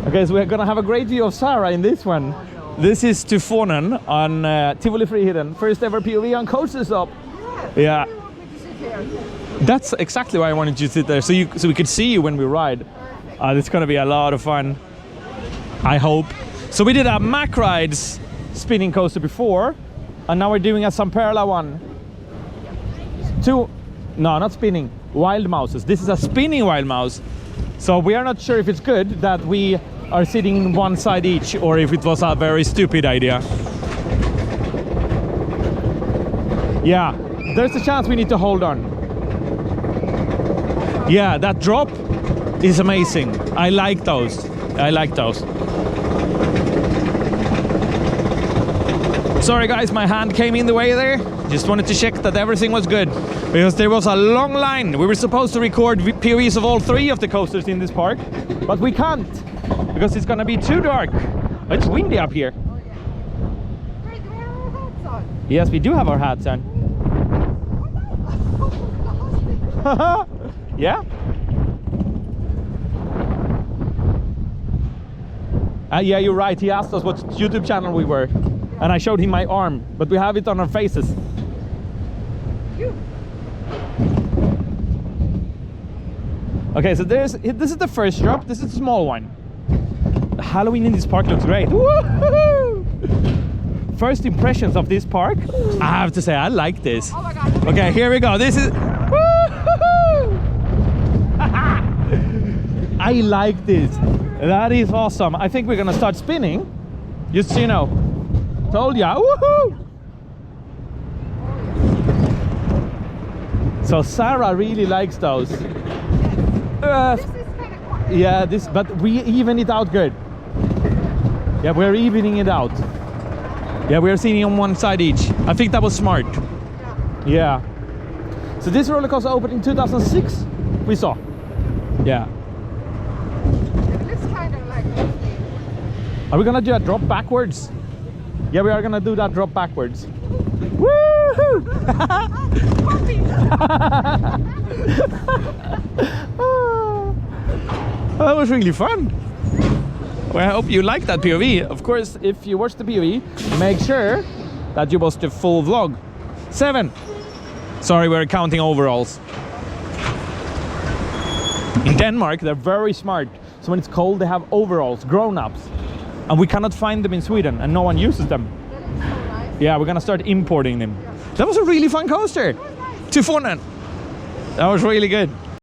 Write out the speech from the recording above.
Okay, so we're gonna have a great view of Sarah in this one. This is Tyfonen on Tivoli Friheden. First ever POV on coaster stop. Yeah. That's exactly why I wanted you to sit there, so we could see you when we ride. It's gonna be a lot of fun, I hope. So we did a Mack Rides spinning coaster before, and now we're doing a Zamperla one. No, not spinning, wild mouses. This is a spinning wild mouse. So we are not sure if it's good that we are sitting one side each, or if it was a very stupid idea. Yeah, there's a chance we need to hold on. Yeah, that drop is amazing. I like those. I like those. Sorry guys, my hand came in the way there. Just wanted to check that everything was good, because there was a long line. We were supposed to record POVs of all 3 of the coasters in this park, but we can't because it's gonna be too dark. It's windy up here. Oh, yeah. Wait, do we have our hats on? Yes, we do have our hats on. Yeah. Yeah, you're right. He asked us what YouTube channel we were, and I showed him my arm, but we have it on our faces. Okay, so this is the first drop. This is the small one. The Halloween in this park looks great. Woo-hoo-hoo! First impressions of this park, I have to say I like this. Oh my God. Okay, here we go. This is. Woo-hoo-hoo! I like this. That is awesome. I think we're gonna start spinning. Just so you know. Told ya. Woohoo! So Sarah really likes those. This is kind of quiet. Yeah, but we even it out good. Yeah, we're evening it out. Yeah, we're sitting on one side each. I think that was smart. Yeah. So this roller coaster opened in 2006. We saw. Yeah. It looks kind of like. Are we gonna do a drop backwards? Yeah, we are gonna do that drop backwards. Woohoo! That was really fun. Well, I hope you liked that POV. Of course, if you watch the POV, make sure that you watch the full vlog. 7. Sorry, we're counting overalls. In Denmark, they're very smart. So when it's cold, they have overalls, grown-ups. And we cannot find them in Sweden, and no one uses them. That is so nice. Yeah, we're gonna start importing them. That was a really fun coaster. That was nice. Tyfonen. That was really good.